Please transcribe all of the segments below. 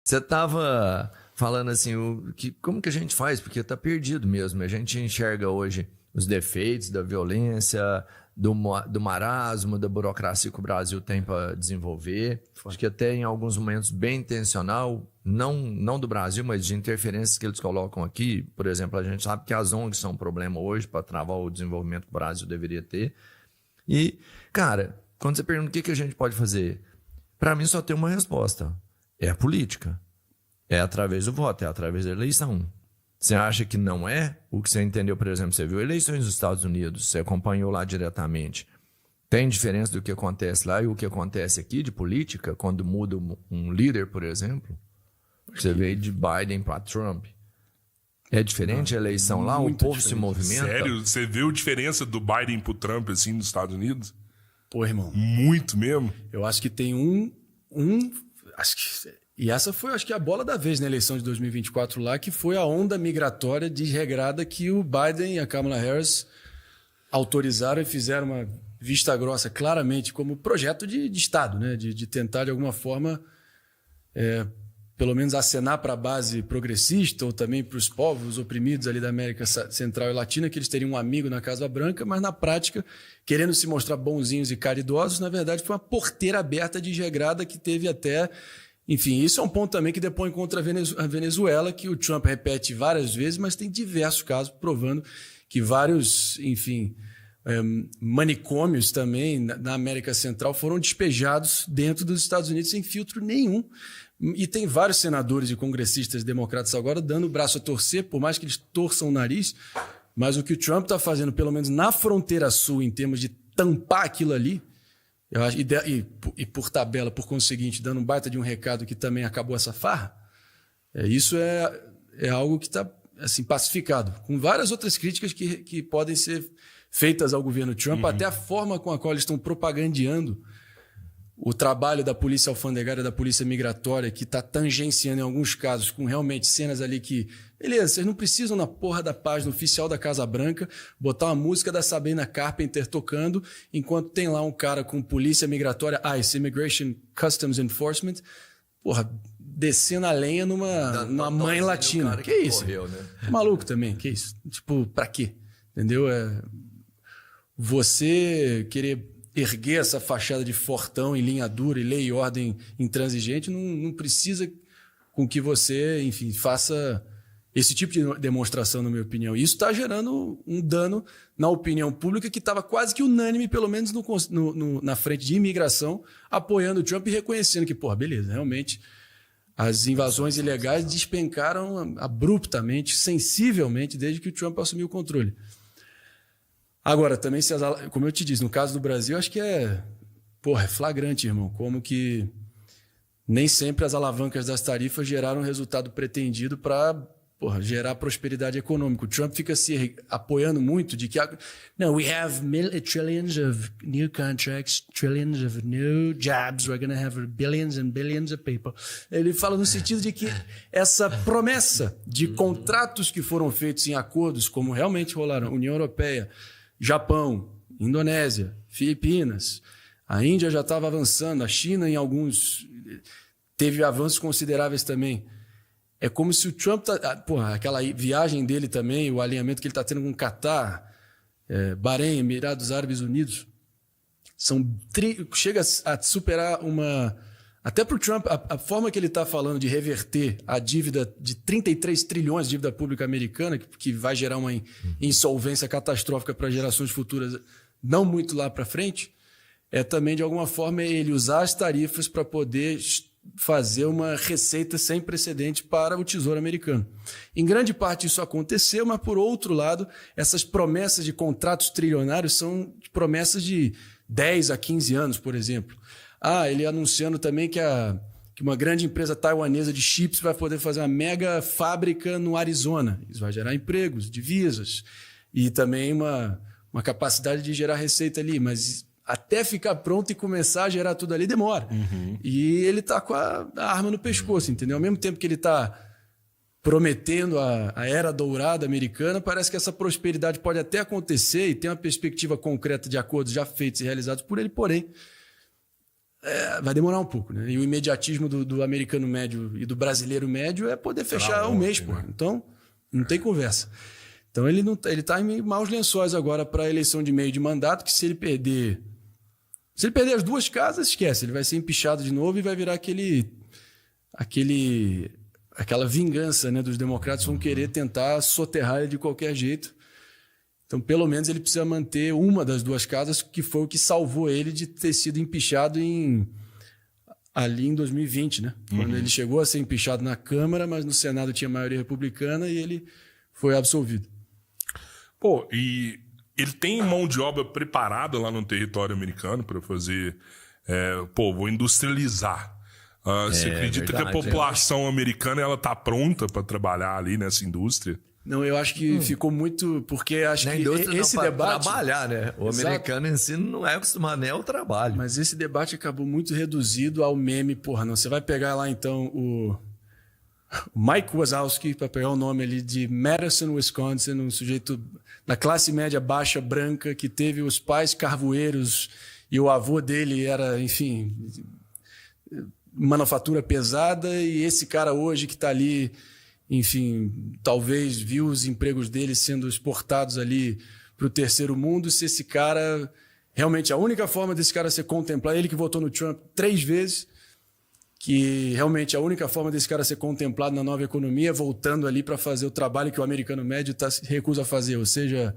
Você estava falando assim, como que a gente faz? Porque está perdido mesmo. A gente enxerga hoje os defeitos da violência, do marasmo, da burocracia que o Brasil tem para desenvolver. Acho que até em alguns momentos bem intencional, não do Brasil, mas de interferências que eles colocam aqui. Por exemplo, a gente sabe que as ONGs são um problema hoje para travar o desenvolvimento que o Brasil deveria ter. E, cara, quando você pergunta o que a gente pode fazer, para mim só tem uma resposta. É a política. É através do voto, é através da eleição. Você acha que não é? O que você entendeu, por exemplo, você viu eleições dos Estados Unidos, você acompanhou lá diretamente. Tem diferença do que acontece lá e o que acontece aqui de política, quando muda um líder, por exemplo? Você veio de Biden para Trump. É diferente a eleição lá? O povo se movimenta? Sério? Você viu a diferença do Biden pro Trump, assim, nos Estados Unidos? Pô, irmão. Muito mesmo? Eu acho que tem acho que... E essa foi, acho que, a bola da vez na eleição de 2024 lá, que foi a onda migratória desregrada que o Biden e a Kamala Harris autorizaram e fizeram uma vista grossa claramente como projeto de Estado, né? De tentar, de alguma forma, pelo menos acenar para a base progressista ou também para os povos oprimidos ali da América Central e Latina, que eles teriam um amigo na Casa Branca, mas na prática, querendo se mostrar bonzinhos e caridosos, na verdade foi uma porteira aberta desregrada que teve até... Enfim, isso é um ponto também que depõe contra a Venezuela, que o Trump repete várias vezes, mas tem diversos casos provando que vários, enfim, manicômios também na América Central foram despejados dentro dos Estados Unidos sem filtro nenhum. E tem vários senadores e congressistas democratas agora dando o braço a torcer, por mais que eles torçam o nariz, mas o que o Trump está fazendo, pelo menos na fronteira sul, em termos de tampar aquilo ali, eu acho, e por tabela, por conseguinte, dando um baita de um recado que também acabou essa farra, isso é algo que está assim, pacificado, com várias outras críticas que podem ser feitas ao governo Trump, até a forma com a qual eles estão propagandeando o trabalho da polícia alfandegária, da polícia migratória, que está tangenciando em alguns casos, com realmente cenas ali que... Beleza, vocês não precisam na porra da página oficial da Casa Branca botar uma música da Sabrina Carpenter tocando, enquanto tem lá um cara com polícia migratória, ICE, Immigration Customs Enforcement, porra, descendo a lenha numa mãe latina. Que isso? Morreu, né? Maluco também, que isso? Tipo, pra quê? Entendeu? Você querer erguer essa fachada de fortão em linha dura e lei e ordem intransigente não precisa com que você, enfim, faça esse tipo de demonstração, na minha opinião. Isso está gerando um dano na opinião pública que estava quase que unânime, pelo menos na frente de imigração, apoiando o Trump e reconhecendo que, porra, beleza, realmente as invasões ilegais despencaram abruptamente, sensivelmente, desde que o Trump assumiu o controle. Agora, também, como eu te disse, no caso do Brasil, acho que é flagrante, irmão, como que nem sempre as alavancas das tarifas geraram o resultado pretendido para gerar prosperidade econômica. O Trump fica se apoiando muito de que... we have trillions of new contracts, trillions of new jobs, we're going to have billions and billions of people. Ele fala no sentido de que essa promessa de contratos que foram feitos em acordos, como realmente rolaram, União Europeia, Japão, Indonésia, Filipinas, a Índia já estava avançando, a China em alguns teve avanços consideráveis também. É como se o Trump... aquela viagem dele também, o alinhamento que ele está tendo com o Catar, Bahrein, Emirados Árabes Unidos, chega a superar uma... Até para o Trump, a forma que ele está falando de reverter a dívida de 33 trilhões de dívida pública americana, que vai gerar uma insolvência catastrófica para gerações futuras não muito lá para frente, é também, de alguma forma, ele usar as tarifas para poder fazer uma receita sem precedente para o Tesouro americano. Em grande parte isso aconteceu, mas, por outro lado, essas promessas de contratos trilionários são promessas de 10 a 15 anos, por exemplo. Ele anunciando também que uma grande empresa taiwanesa de chips vai poder fazer uma mega fábrica no Arizona. Isso vai gerar empregos, divisas e também uma capacidade de gerar receita ali. Mas até ficar pronto e começar a gerar tudo ali demora. E ele está com a arma no pescoço, entendeu? Ao mesmo tempo que ele está prometendo a era dourada americana, parece que essa prosperidade pode até acontecer e tem uma perspectiva concreta de acordos já feitos e realizados por ele, porém... vai demorar um pouco, né? E o imediatismo do americano médio e do brasileiro médio é poder fechar um mês, pô. Então, não tem conversa. Então, ele tá em maus lençóis agora para a eleição de meio de mandato, que se ele perder as duas casas, esquece. Ele vai ser empichado de novo e vai virar aquela vingança, né, dos democratas, vão querer tentar soterrar ele de qualquer jeito. Então, pelo menos, ele precisa manter uma das duas casas, que foi o que salvou ele de ter sido empichado ali em 2020, né? Quando ele chegou a ser empichado na Câmara, mas no Senado tinha maioria republicana e ele foi absolvido. Pô, e ele tem mão de obra preparada lá no território americano para fazer... vou industrializar. Você acredita que a população americana ela tá pronta para trabalhar ali nessa indústria? Não, eu acho que ficou muito... Porque acho que esse debate... trabalhar, né? O americano em si não é acostumado nem ao trabalho. Mas esse debate acabou muito reduzido ao meme. Porra, não. Você vai pegar lá, então, o Mike Wazowski, para pegar o nome ali, de Madison, Wisconsin, um sujeito da classe média baixa, branca, que teve os pais carvoeiros e o avô dele era, enfim, manufatura pesada, e esse cara hoje que está ali... Enfim, talvez viu os empregos dele sendo exportados ali para o terceiro mundo. Se esse cara... Realmente, a única forma desse cara ser contemplado... Ele que votou no Trump 3 vezes... Que realmente a única forma desse cara ser contemplado na nova economia é voltando ali para fazer o trabalho que o americano médio recusa a fazer. Ou seja,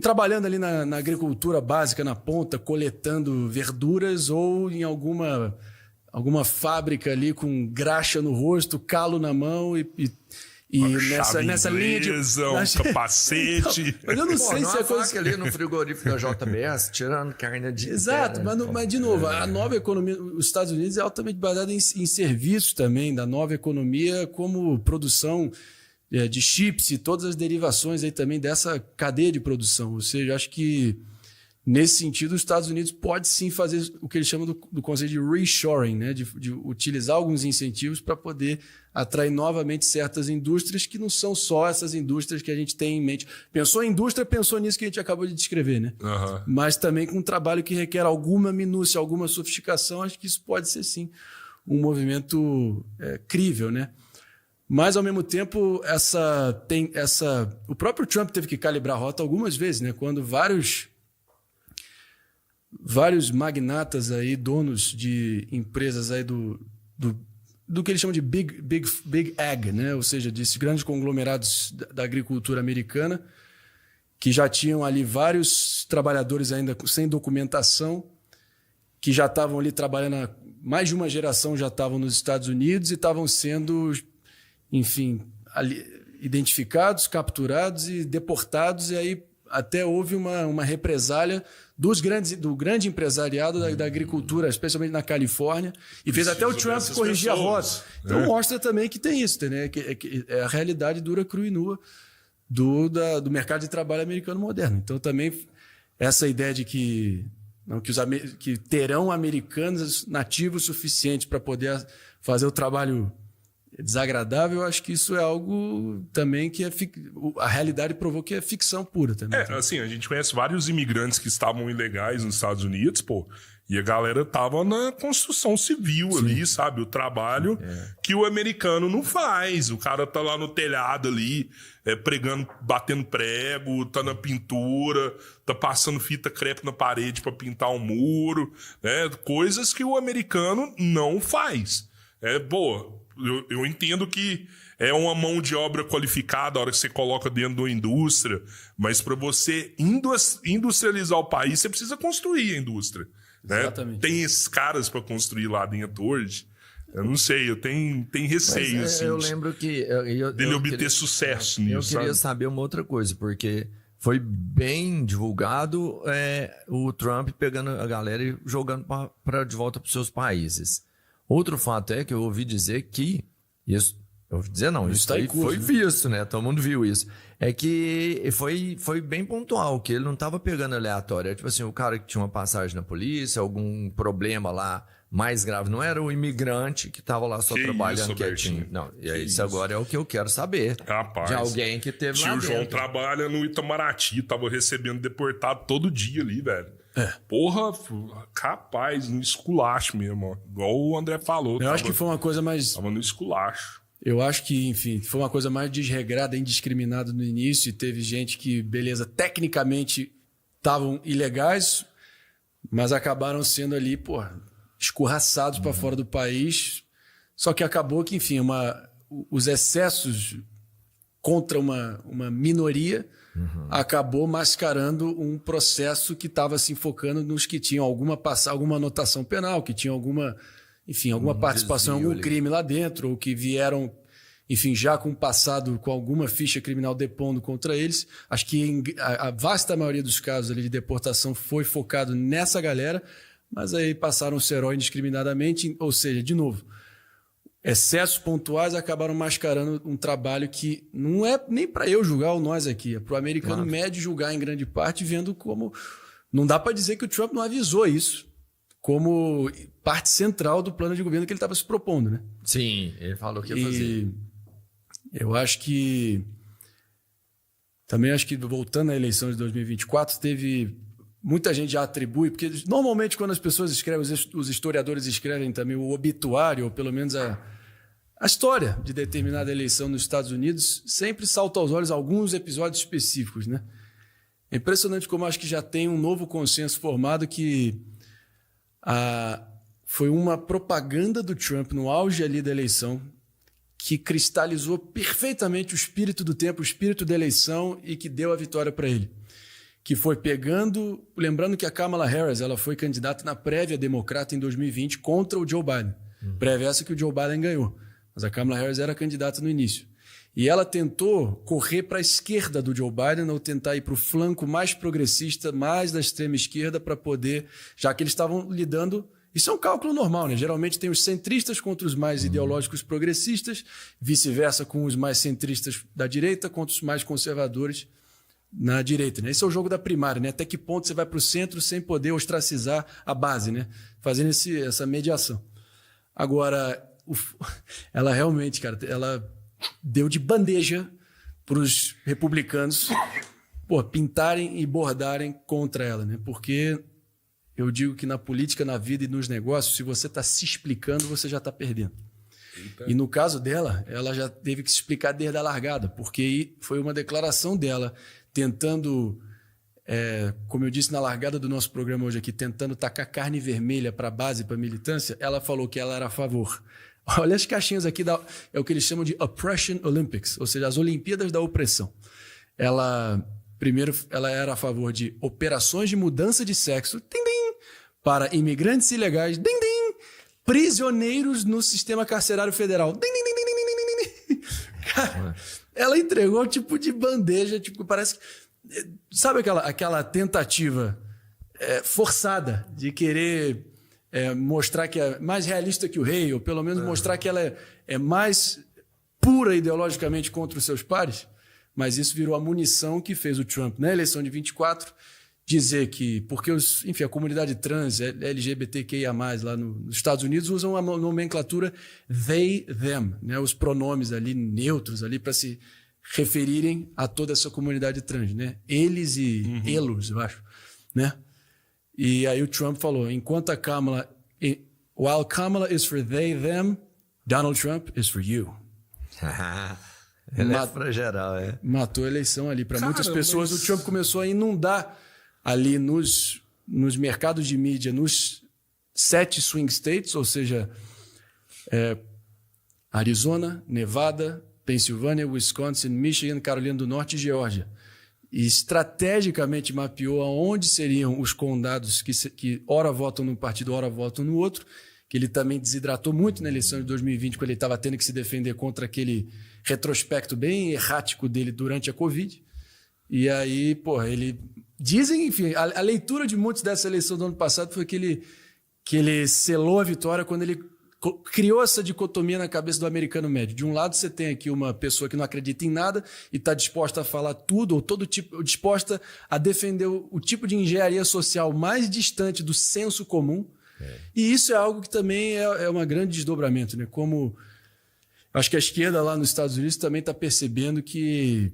trabalhando ali na agricultura básica, na ponta, coletando verduras ou em alguma fábrica ali com graxa no rosto, calo na mão e nessa linha de... Um capacete. Mas eu não sei se é coisa... ali no frigorífico da JBS, tirando carne de... Exato, mas de novo, a nova economia... Os Estados Unidos é altamente baseada em serviços também, da nova economia, como produção de chips e todas as derivações aí também dessa cadeia de produção. Ou seja, acho que nesse sentido, os Estados Unidos pode sim fazer o que eles chamam do conceito de reshoring, né? de utilizar alguns incentivos para poder atrair novamente certas indústrias que não são só essas indústrias que a gente tem em mente. Pensou em indústria, pensou nisso que a gente acabou de descrever, né? Uhum. Mas também com um trabalho que requer alguma minúcia, alguma sofisticação, acho que isso pode ser sim um movimento crível, né? Mas, ao mesmo tempo, o próprio Trump teve que calibrar a rota algumas vezes, né? Quando vários magnatas aí, donos de empresas aí do que eles chamam de Big Ag, né? Ou seja, desses grandes conglomerados da agricultura americana, que já tinham ali vários trabalhadores ainda sem documentação, que já estavam ali trabalhando há mais de uma geração, já estavam nos Estados Unidos e estavam sendo, enfim, ali, identificados, capturados e deportados, e aí até houve uma represália do grande empresariado da agricultura, especialmente na Califórnia, e fez até o Trump corrigir a rota. Então mostra também que tem isso, né? Que é a realidade dura, crua e nua do mercado de trabalho americano moderno. Então também essa ideia de que terão americanos nativos suficientes para poder fazer o trabalho desagradável, eu acho que isso é algo também que a realidade provou que é ficção pura também. Assim, a gente conhece vários imigrantes que estavam ilegais nos Estados Unidos, e a galera tava na construção civil ali, sabe? O trabalho que o americano não faz. O cara tá lá no telhado ali, pregando, batendo prego, tá na pintura, tá passando fita crepe na parede para pintar um muro, né? Coisas que o americano não faz. Eu entendo que é uma mão de obra qualificada a hora que você coloca dentro de uma indústria, mas para você industrializar o país, você precisa construir a indústria. Né? Exatamente. Tem esses caras para construir lá dentro hoje. Eu não sei, eu tenho receio assim, eu lembro que dele obter sucesso nisso. Eu queria saber uma outra coisa, porque foi bem divulgado o Trump pegando a galera e jogando de volta para os seus países. Outro fato é que eu ouvi dizer que isso aí foi visto, né? Todo mundo viu isso. É que foi bem pontual, que ele não estava pegando aleatório. Tipo assim, o cara que tinha uma passagem na polícia, algum problema lá mais grave, não era o imigrante que estava lá só trabalhando quietinho. Não, e isso agora é o que eu quero saber. Rapaz, de alguém que teve lá dentro. O João trabalha no Itamaraty, tava recebendo deportado todo dia ali, velho. Porra, capaz, no esculacho mesmo. Ó. Igual o André falou. Eu acho que foi uma coisa mais... Tava no esculacho. Eu acho que, enfim, foi uma coisa mais desregrada, indiscriminada no início. E teve gente que, beleza, tecnicamente estavam ilegais, mas acabaram sendo ali, escorraçados para fora do país. Só que acabou que, enfim, os excessos contra uma minoria acabou mascarando um processo que estava se enfocando nos que tinham alguma anotação penal, que tinham alguma participação em algum crime lá dentro, ou que vieram, enfim, já com um passado, com alguma ficha criminal depondo contra eles. Acho que a vasta maioria dos casos ali de deportação foi focado nessa galera, mas aí passaram a ser herói indiscriminadamente, ou seja, de novo, excessos pontuais acabaram mascarando um trabalho que não é nem para eu julgar ou nós aqui, é para o americano médio julgar em grande parte, vendo como... Não dá para dizer que o Trump não avisou isso como parte central do plano de governo que ele estava se propondo, né? Sim, ele falou que ia fazer. Eu acho que... Também acho que, voltando à eleição de 2024, teve... Muita gente já atribui, porque normalmente quando as pessoas escrevem, os historiadores escrevem também o obituário, ou pelo menos a história de determinada eleição nos Estados Unidos, sempre salta aos olhos alguns episódios específicos, né? É impressionante como acho que já tem um novo consenso formado que foi uma propaganda do Trump no auge ali da eleição que cristalizou perfeitamente o espírito do tempo, o espírito da eleição e que deu a vitória para ele. Que foi lembrando que a Kamala Harris ela foi candidata na prévia democrata em 2020 contra o Joe Biden. Prévia essa que o Joe Biden ganhou. Mas a Kamala Harris era candidata no início. E ela tentou correr para a esquerda do Joe Biden, ou tentar ir para o flanco mais progressista, mais da extrema esquerda, para poder... Já que eles estavam lidando... Isso é um cálculo normal, né? Geralmente tem os centristas contra os mais ideológicos progressistas, vice-versa com os mais centristas da direita contra os mais conservadores na direita, né? Esse é o jogo da primária, né? Até que ponto você vai para o centro sem poder ostracizar a base, né? Fazendo essa mediação. Agora, ela realmente, cara, ela deu de bandeja para os republicanos pintarem e bordarem contra ela, né? Porque eu digo que na política, na vida e nos negócios, se você está se explicando, você já está perdendo. Eita. E no caso dela, ela já teve que se explicar desde a largada, porque foi uma declaração dela tentando, como eu disse na largada do nosso programa hoje aqui, tentando tacar carne vermelha para a base, para a militância. Ela falou que ela era a favor. Olha as caixinhas aqui, é o que eles chamam de Oppression Olympics, ou seja, as Olimpíadas da Opressão. Primeiro, ela era a favor de operações de mudança de sexo, para imigrantes ilegais, prisioneiros no sistema carcerário federal. Cara, ela entregou tipo de bandeja, tipo, parece que... Sabe aquela tentativa forçada de querer mostrar que é mais realista que o rei, ou pelo menos mostrar que ela é mais pura ideologicamente contra os seus pares? Mas isso virou a munição que fez o Trump, na eleição de 24, dizer que... Porque, a comunidade trans, LGBTQIA+, lá nos Estados Unidos, usam a nomenclatura they, them, né? Os pronomes ali neutros ali para se referirem a toda essa comunidade trans, né? Eles e elos, eu acho, né? E aí o Trump falou, enquanto a Kamala... While Kamala is for they, them, Donald Trump is for you. Ele é pra geral, Matou a eleição ali. Para muitas pessoas, o Trump começou a inundar ali nos mercados de mídia, nos 7 swing states, ou seja, Arizona, Nevada, Pensilvânia, Wisconsin, Michigan, Carolina do Norte e Geórgia. E estrategicamente mapeou aonde seriam os condados que ora votam num partido, ora votam no outro, que ele também desidratou muito na eleição de 2020, quando ele estava tendo que se defender contra aquele retrospecto bem errático dele durante a Covid. E aí, ele... Dizem, enfim, a leitura de muitos dessa eleição do ano passado foi que ele selou a vitória quando ele criou essa dicotomia na cabeça do americano médio. De um lado, você tem aqui uma pessoa que não acredita em nada e está disposta a falar tudo, ou todo tipo, disposta a defender o tipo de engenharia social mais distante do senso comum. E isso é algo que também é um grande desdobramento, né? Como acho que a esquerda lá nos Estados Unidos também está percebendo que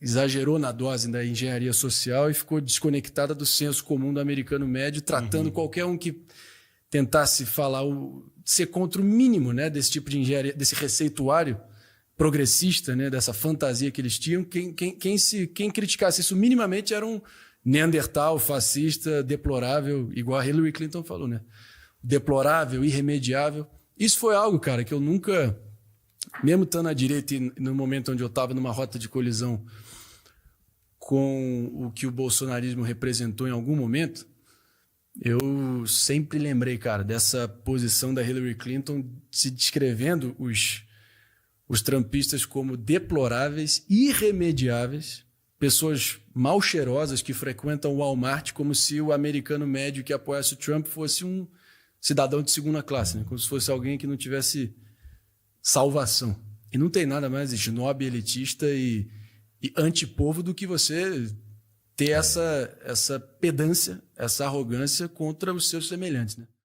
exagerou na dose da engenharia social e ficou desconectada do senso comum do americano médio, tratando qualquer um que tentasse falar, ser contra o mínimo, né, desse tipo de engenharia, desse receituário progressista, né, dessa fantasia que eles tinham. Quem criticasse isso minimamente era um neandertal, fascista, deplorável, igual a Hillary Clinton falou, né? Deplorável, irremediável. Isso foi algo, cara, que eu nunca, mesmo estando à direita e no momento onde eu estava numa rota de colisão com o que o bolsonarismo representou em algum momento, eu sempre lembrei, cara, dessa posição da Hillary Clinton se descrevendo os trumpistas como deploráveis, irremediáveis, pessoas mal cheirosas que frequentam o Walmart como se o americano médio que apoiasse o Trump fosse um cidadão de segunda classe, né? Como se fosse alguém que não tivesse salvação. E não tem nada mais snob, elitista e antipovo do que você ter essa pedância, essa arrogância contra os seus semelhantes, né?